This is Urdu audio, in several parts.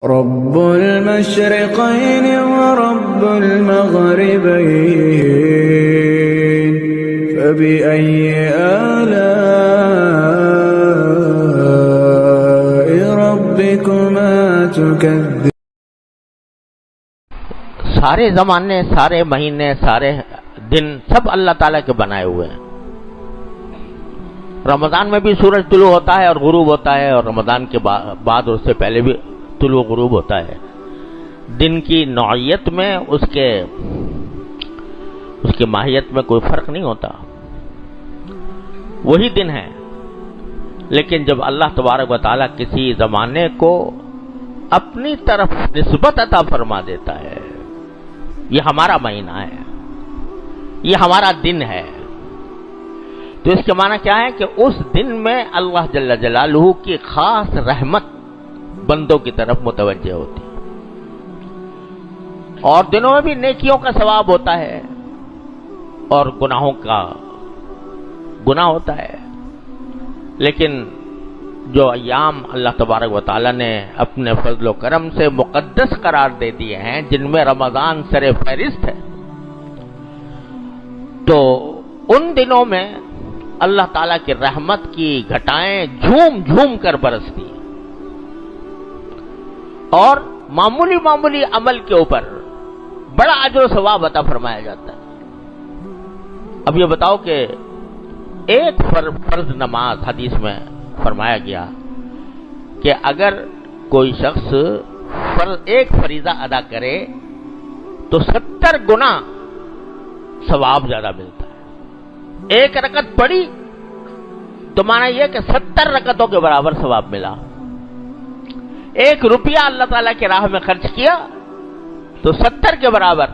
رب المشرقين ورب المغربين فبأي آلاء ربكما تكذبان. سارے زمانے، سارے مہینے، سارے دن سب اللہ تعالیٰ کے بنائے ہوئے ہیں. رمضان میں بھی سورج طلوع ہوتا ہے اور غروب ہوتا ہے، اور رمضان کے بعد اور اس سے پہلے بھی طلوع غروب ہوتا ہے. دن کی نوعیت میں اس کی ماہیت میں کوئی فرق نہیں ہوتا، وہی دن ہے. لیکن جب اللہ تبارک و تعالیٰ کسی زمانے کو اپنی طرف نسبت عطا فرما دیتا ہے، یہ ہمارا مہینہ ہے، یہ ہمارا دن ہے، تو اس کے معنی کیا ہے کہ اس دن میں اللہ جل جلالہ کی خاص رحمت بندوں کی طرف متوجہ ہوتی ہے. اور دنوں میں بھی نیکیوں کا ثواب ہوتا ہے اور گناہوں کا گناہ ہوتا ہے. لیکن جو ایام اللہ تبارک و تعالیٰ نے اپنے فضل و کرم سے مقدس قرار دے دیے ہیں، جن میں رمضان سر فہرست ہے، تو ان دنوں میں اللہ تعالیٰ کی رحمت کی گھٹائیں جھوم جھوم کر برستی ہیں، اور معمولی معمولی عمل کے اوپر بڑا اجر و ثواب عطا فرمایا جاتا ہے. اب یہ بتاؤ کہ ایک فرض نماز، حدیث میں فرمایا گیا کہ اگر کوئی شخص ایک فریضہ ادا کرے تو 70 گنا ثواب زیادہ ملتا ہے. ایک رکعت پڑھی تو مانا یہ کہ 70 رکعتوں کے برابر ثواب ملا. 1 روپیہ اللہ تعالیٰ کی راہ میں خرچ کیا تو 70 کے برابر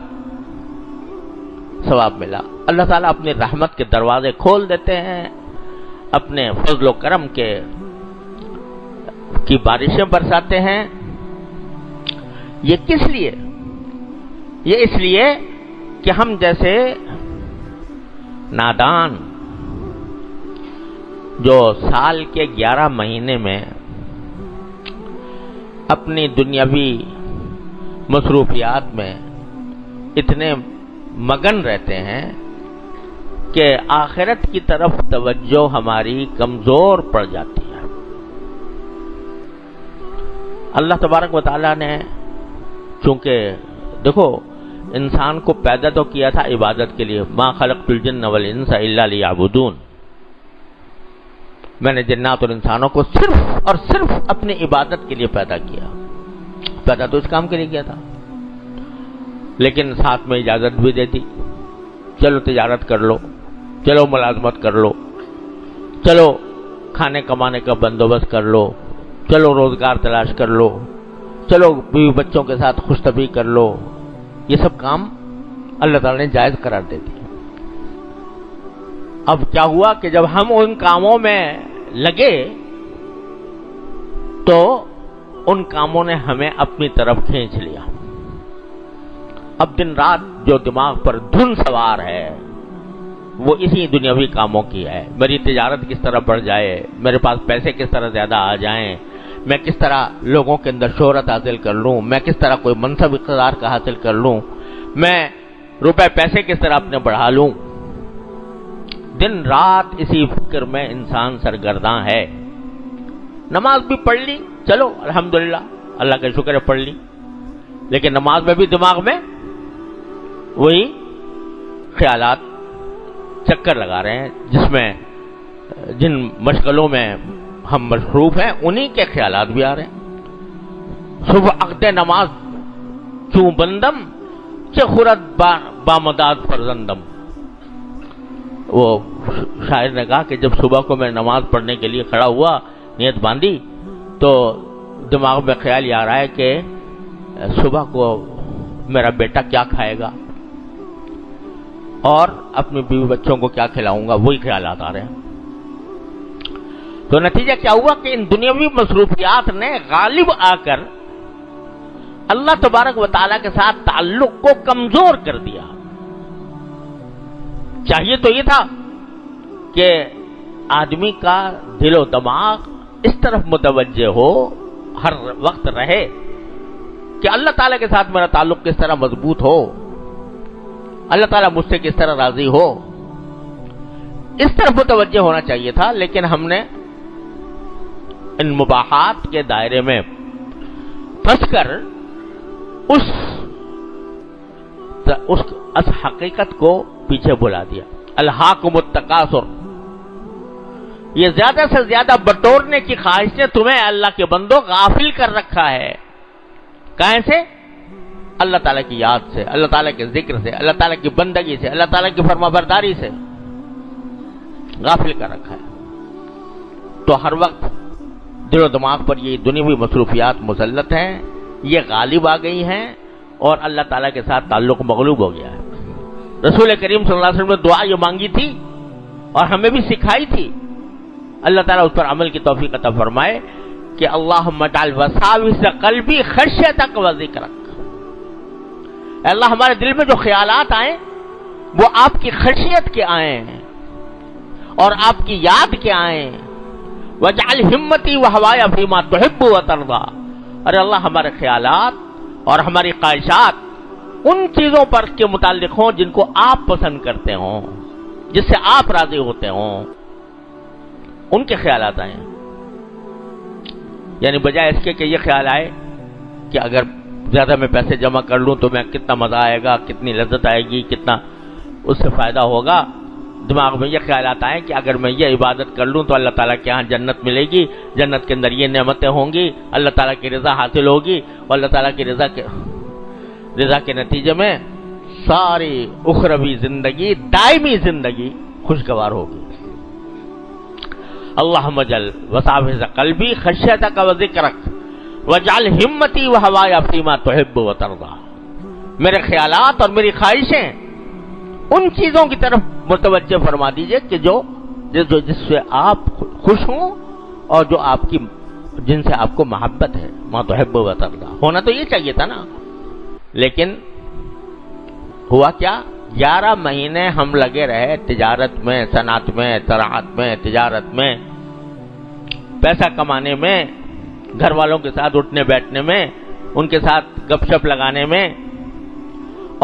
ثواب ملا. اللہ تعالیٰ اپنی رحمت کے دروازے کھول دیتے ہیں، اپنے فضل و کرم کی بارشیں برساتے ہیں. یہ کس لیے؟ یہ اس لیے کہ ہم جیسے نادان جو سال کے 11 مہینے میں اپنی دنیاوی مصروفیات میں اتنے مگن رہتے ہیں کہ آخرت کی طرف توجہ ہماری کمزور پڑ جاتی ہے. اللہ تبارک و تعالیٰ نے چونکہ دیکھو انسان کو پیدا تو کیا تھا عبادت کے لیے، ما خلقت الجن والانس الا لیعبدون، میں نے جنات اور انسانوں کو صرف اور صرف اپنی عبادت کے لیے پیدا کیا. پیدا تو اس کام کے لیے کیا تھا، لیکن ساتھ میں اجازت بھی دیتی، چلو تجارت کر لو، چلو ملازمت کر لو، چلو کھانے کمانے کا بندوبست کر لو، چلو روزگار تلاش کر لو، چلو بیوی بچوں کے ساتھ خوش طبعی کر لو. یہ سب کام اللہ تعالیٰ نے جائز قرار دے دیا. اب کیا ہوا کہ جب ہم ان کاموں میں لگے تو ان کاموں نے ہمیں اپنی طرف کھینچ لیا. اب دن رات جو دماغ پر دھن سوار ہے وہ اسی دنیاوی کاموں کی ہے. میری تجارت کس طرح بڑھ جائے، میرے پاس پیسے کس طرح زیادہ آ جائیں، میں کس طرح لوگوں کے اندر شہرت حاصل کر لوں، میں کس طرح کوئی منصب اقتدار کا حاصل کر لوں، میں روپے پیسے کس طرح اپنے بڑھا لوں. دن رات اسی فکر میں انسان سرگرداں ہے. نماز بھی پڑھ لی، چلو الحمدللہ اللہ کا شکر ہے پڑھ لی، لیکن نماز میں بھی دماغ میں وہی خیالات چکر لگا رہے ہیں، جس میں جن مشغلوں میں ہم مصروف ہیں انہی کے خیالات بھی آ رہے ہیں. صبح عقد نماز چوں بندم چه خورد بامداد فرزندم. وہ شاعر نے کہا کہ جب صبح کو میں نماز پڑھنے کے لیے کھڑا ہوا، نیت باندھی، تو دماغ میں خیال یہ آ رہا ہے کہ صبح کو میرا بیٹا کیا کھائے گا اور اپنے بیوی بچوں کو کیا کھلاؤں گا، وہی خیالات آ رہے ہیں. تو نتیجہ کیا ہوا کہ ان دنیاوی مصروفیات نے غالب آ کر اللہ تبارک و تعالیٰ کے ساتھ تعلق کو کمزور کر دیا. چاہیے تو یہ تھا کہ آدمی کا دل و دماغ اس طرف متوجہ ہو، ہر وقت رہے کہ اللہ تعالیٰ کے ساتھ میرا تعلق کس طرح مضبوط ہو، اللہ تعالیٰ مجھ سے کس طرح راضی ہو، اس طرف متوجہ ہونا چاہیے تھا. لیکن ہم نے ان مباحات کے دائرے میں پھنس کر اس حقیقت کو پیچھے بلا دیا. الہاکم التکاثر، یہ زیادہ سے زیادہ بٹورنے کی خواہش نے تمہیں اللہ کے بندوں غافل کر رکھا ہے. کہیں سے؟ اللہ تعالیٰ کی یاد سے، اللہ تعالیٰ کے ذکر سے، اللہ تعالیٰ کی بندگی سے، اللہ تعالیٰ کی فرما برداری سے غافل کر رکھا ہے. تو ہر وقت دل و دماغ پر یہ دنیاوی مصروفیات مسلط ہیں، یہ غالب آ گئی ہیں اور اللہ تعالیٰ کے ساتھ تعلق مغلوب ہو گیا ہے. رسول کریم صلی اللہ علیہ وسلم نے دعا یہ مانگی تھی اور ہمیں بھی سکھائی تھی. اللہ تعالیٰ اس پر عمل کی توفیق عطا فرمائے کہ اللہم اجعل وساوس قلبی خشیتک و ذکرک. اللہ ہمارے دل میں جو خیالات آئیں وہ آپ کی خشیت کے آئیں اور آپ کی یاد کے آئیں. وجعل ہمتی وہوایا فیما تحب وترضی. ارے اللہ ہمارے خیالات اور ہماری خواہشات ان چیزوں پر کے متعلق ہوں جن کو آپ پسند کرتے ہوں، جس سے آپ راضی ہوتے ہوں، ان کے خیالات آئیں. یعنی بجائے اس کے کہ یہ خیال آئے کہ اگر زیادہ میں پیسے جمع کر لوں تو میں کتنا مزہ آئے گا، کتنی لذت آئے گی، کتنا اس سے فائدہ ہوگا. دماغ میں یہ خیالات آئیں کہ اگر میں یہ عبادت کر لوں تو اللہ تعالیٰ کے ہاں جنت ملے گی، جنت کے اندر یہ نعمتیں ہوں گی، اللہ تعالیٰ کی رضا حاصل ہوگی اور اللہ تعالیٰ کی رضا کے نتیجے میں ساری اخروی زندگی، دائمی زندگی خوشگوار ہوگی. اللہم اجعل وساوس قلبی خشیتک و ذکرک وجعل ہمتی وہوایا فیما تحب وترضی. میرے خیالات اور میری خواہشیں ان چیزوں کی طرف متوجہ فرما دیجئے کہ جس سے آپ خوش ہوں اور جو جن سے آپ کو محبت ہے. ما تحب وترضی ہونا تو یہ چاہیے تھا نا. لیکن ہوا کیا؟ 11 مہینے ہم لگے رہے تجارت میں، صنعت میں، زراعت میں، تجارت میں، پیسہ کمانے میں، گھر والوں کے ساتھ اٹھنے بیٹھنے میں، ان کے ساتھ گپ شپ لگانے میں،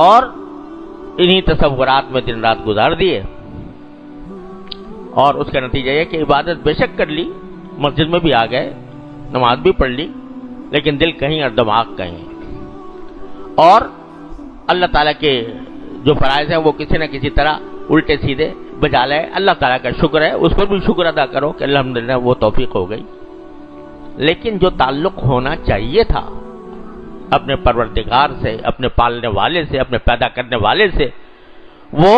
اور انہی تصورات میں دن رات گزار دیے. اور اس کا نتیجہ یہ کہ عبادت بے شک کر لی، مسجد میں بھی آ گئے، نماز بھی پڑھ لی، لیکن دل کہیں اور دماغ کہیں. اور اللہ تعالیٰ کے جو فرائض ہیں وہ کسی نہ کسی طرح الٹے سیدھے بجا لائے. اللہ تعالیٰ کا شکر ہے، اس پر بھی شکر ادا کرو کہ الحمدللہ وہ توفیق ہو گئی. لیکن جو تعلق ہونا چاہیے تھا اپنے پروردگار سے، اپنے پالنے والے سے، اپنے پیدا کرنے والے سے، وہ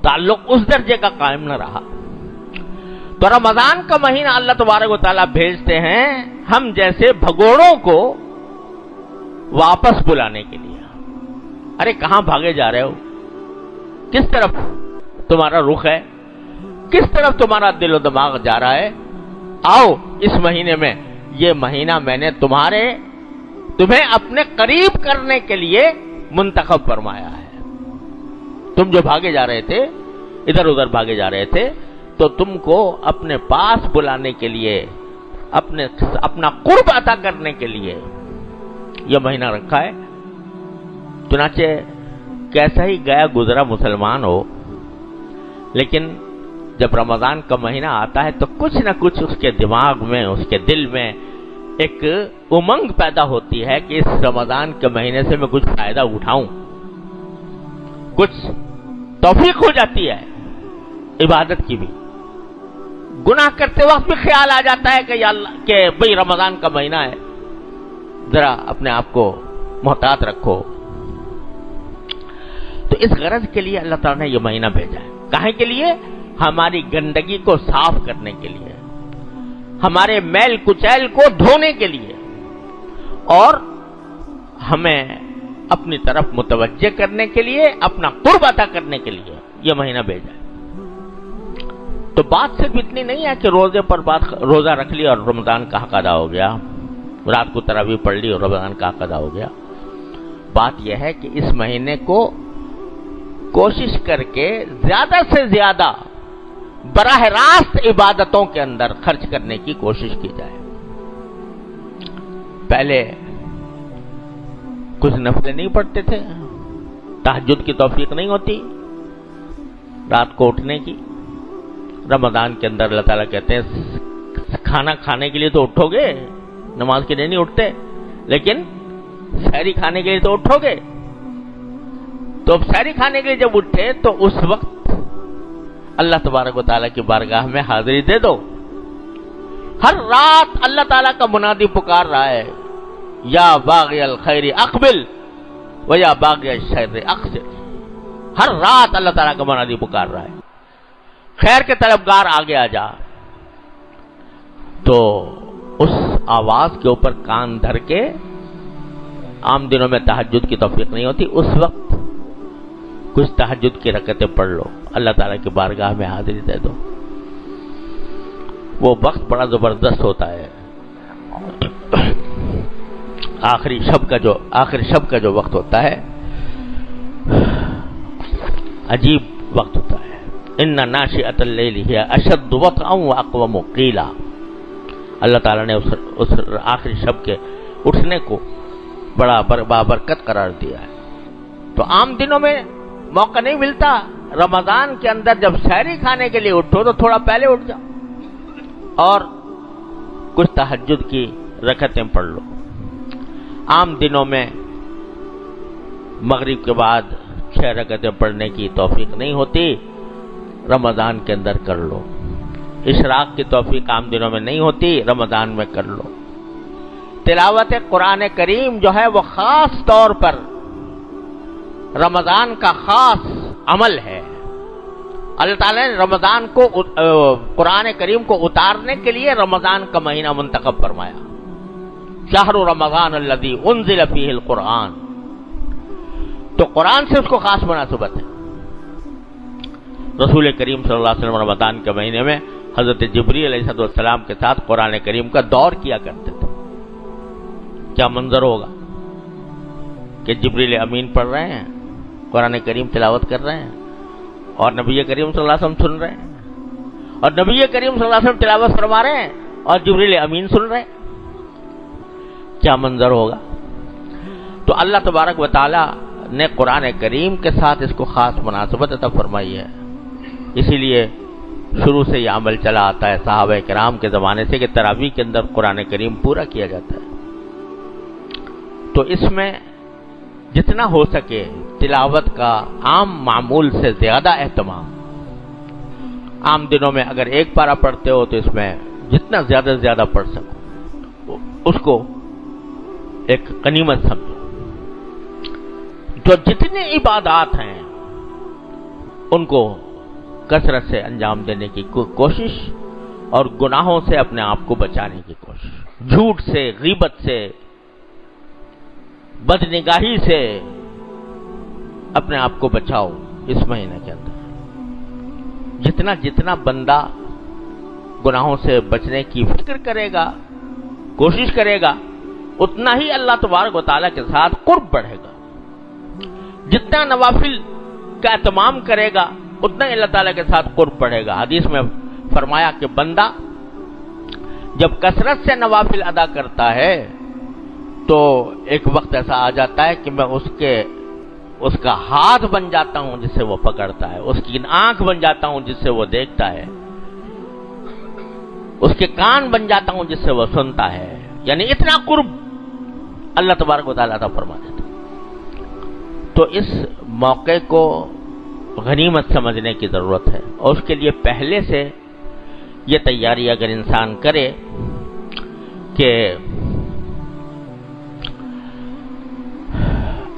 تعلق اس درجے کا قائم نہ رہا. تو رمضان کا مہینہ اللہ تبارک و تعالیٰ بھیجتے ہیں ہم جیسے بھگوڑوں کو واپس بلانے کے لیے. ارے کہاں بھاگے جا رہے ہو؟ کس طرف تمہارا رخ ہے؟ کس طرف تمہارا دل و دماغ جا رہا ہے؟ آؤ اس مہینے میں، یہ مہینہ میں نے تمہیں اپنے قریب کرنے کے لیے منتخب فرمایا ہے. تم جو بھاگے جا رہے تھے، ادھر ادھر بھاگے جا رہے تھے، تو تم کو اپنے پاس بلانے کے لیے، اپنا قرب عطا کرنے کے لیے یہ مہینہ رکھا ہے. چنانچہ کیسا ہی گیا گزرا مسلمان ہو، لیکن جب رمضان کا مہینہ آتا ہے تو کچھ نہ کچھ اس کے دماغ میں، اس کے دل میں ایک امنگ پیدا ہوتی ہے کہ اس رمضان کے مہینے سے میں کچھ فائدہ اٹھاؤں. کچھ توفیق ہو جاتی ہے عبادت کی بھی. گناہ کرتے وقت بھی خیال آ جاتا ہے کہ یا اللہ کہ بھئی رمضان کا مہینہ ہے، ذرا اپنے آپ کو محتاط رکھو. تو اس غرض کے لیے اللہ تعالیٰ نے یہ مہینہ بھیجا ہے. کاہے کے لیے؟ ہماری گندگی کو صاف کرنے کے لیے، ہمارے میل کچیل کو دھونے کے لیے، اور ہمیں اپنی طرف متوجہ کرنے کے لیے، اپنا قرب عطا کرنے کے لیے یہ مہینہ بھیجا ہے. تو بات صرف اتنی نہیں ہے کہ روزہ رکھ لی اور رمضان کا حق ادا ہو گیا، رات کو تراویح پڑھ لی اور رمضان کا حق ادا ہو گیا. بات یہ ہے کہ اس مہینے کو کوشش کر کے زیادہ سے زیادہ براہ راست عبادتوں کے اندر خرچ کرنے کی کوشش کی جائے. پہلے کچھ نفلیں نہیں پڑھتے تھے؟ تہجد کی توفیق نہیں ہوتی رات کو اٹھنے کی؟ رمضان کے اندر اللہ تعالیٰ کہتے ہیں کھانا کھانے کے لیے تو اٹھو گے، نماز کے لیے نہیں اٹھتے، لیکن سحری کھانے کے لیے تو اٹھو گے۔ تو اب سحری کھانے کے لیے جب اٹھے تو اس وقت اللہ تبارک و تعالیٰ کی بارگاہ میں حاضری دے دو۔ ہر رات اللہ تعالیٰ کا منادی پکار رہا ہے، یا باغی الخیر اقبل و یا باغی الشر اقصر۔ ہر رات اللہ تعالیٰ کا منادی پکار رہا ہے، خیر کے طلبگار آگے آ جا۔ تو اس آواز کے اوپر کان دھر کے، عام دنوں میں تہجد کی توفیق نہیں ہوتی، اس وقت کچھ تہجد کی رکعتیں پڑھ لو، اللہ تعالیٰ کی بارگاہ میں حاضری دے دو۔ وہ وقت بڑا زبردست ہوتا ہے، آخری شب کا جو وقت ہوتا ہے عجیب وقت ہوتا ہے۔ ان ناشئۃ اللیل ہی اشد وطئا واقوم قیلا۔ اللہ تعالیٰ نے اس آخری شب کے اٹھنے کو بڑا بابرکت قرار دیا ہے۔ تو عام دنوں میں موقع نہیں ملتا، رمضان کے اندر جب سحری کھانے کے لیے اٹھو تو تھوڑا پہلے اٹھ جاؤ اور کچھ تہجد کی رکعتیں پڑھ لو۔ عام دنوں میں مغرب کے بعد 6 رکعتیں پڑھنے کی توفیق نہیں ہوتی، رمضان کے اندر کر لو۔ اشراق کی توفیق عام دنوں میں نہیں ہوتی، رمضان میں کر لو۔ تلاوت قرآن کریم جو ہے وہ خاص طور پر رمضان کا خاص عمل ہے۔ اللہ تعالیٰ نے رمضان کو قرآن کریم کو اتارنے کے لیے رمضان کا مہینہ منتخب فرمایا۔ شہر رمضان الذی انزل فیہ القرآن، تو قرآن سے اس کو خاص مناسبت ہے۔ رسول کریم صلی اللہ علیہ وسلم رمضان کے مہینے میں حضرت جبریل علیہ السلام کے ساتھ قرآن کریم کا دور کیا کرتے تھے۔ کیا منظر ہوگا کہ جبریل امین پڑھ رہے ہیں، قرآن کریم تلاوت کر رہے ہیں، اور نبی کریم صلی اللہ علیہ وسلم سن رہے ہیں، اور نبی کریم صلی اللہ علیہ وسلم تلاوت فرما رہے ہیں اور جبریل امین سن رہے ہیں۔ کیا منظر ہوگا؟ تو اللہ تبارک و تعالی نے قرآن کریم کے ساتھ اس کو خاص مناسبت عطا فرمائی ہے۔ اسی لیے شروع سے یہ عمل چلا آتا ہے صحابہ کرام کے زمانے سے کہ تراویح کے اندر قرآن کریم پورا کیا جاتا ہے۔ تو اس میں جتنا ہو سکے تلاوت کا عام معمول سے زیادہ اہتمام۔ عام دنوں میں اگر ایک پارہ پڑھتے ہو تو اس میں جتنا زیادہ سے زیادہ پڑھ سکو اس کو ایک غنیمت سمجھو۔ جو جتنی عبادات ہیں ان کو کثرت سے انجام دینے کی کوشش اور گناہوں سے اپنے آپ کو بچانے کی کوشش، جھوٹ سے، غیبت سے، بدنگاہی سے اپنے آپ کو بچاؤ۔ اس مہینے کے اندر جتنا بندہ گناہوں سے بچنے کی فکر کرے گا، کوشش کرے گا، اتنا ہی اللہ تبارک و تعالیٰ کے ساتھ قرب بڑھے گا۔ جتنا نوافل کا اہتمام کرے گا اتنا ہی اللہ تعالیٰ کے ساتھ قرب بڑھے گا۔ حدیث میں فرمایا کہ بندہ جب کثرت سے نوافل ادا کرتا ہے تو ایک وقت ایسا آ جاتا ہے کہ میں اس کا ہاتھ بن جاتا ہوں جس سے وہ پکڑتا ہے، اس کی آنکھ بن جاتا ہوں جس سے وہ دیکھتا ہے، اس کے کان بن جاتا ہوں جس سے وہ سنتا ہے۔ یعنی اتنا قرب اللہ تبارک و تعالیٰ عطا فرما دیتا۔ تو اس موقع کو غنیمت سمجھنے کی ضرورت ہے، اور اس کے لیے پہلے سے یہ تیاری اگر انسان کرے کہ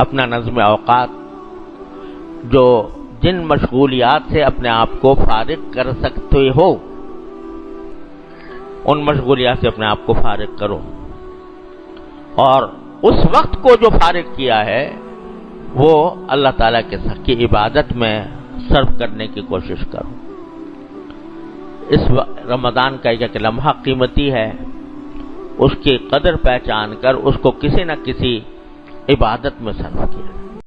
اپنا نظم اوقات، جن مشغولیات سے اپنے آپ کو فارغ کر سکتے ہو ان مشغولیات سے اپنے آپ کو فارغ کرو، اور اس وقت کو جو فارغ کیا ہے وہ اللہ تعالیٰ کی عبادت میں صرف کرنے کی کوشش کرو۔ اس رمضان کا ایک لمحہ قیمتی ہے، اس کی قدر پہچان کر اس کو کسی نہ کسی عبادت میں صرف کیا۔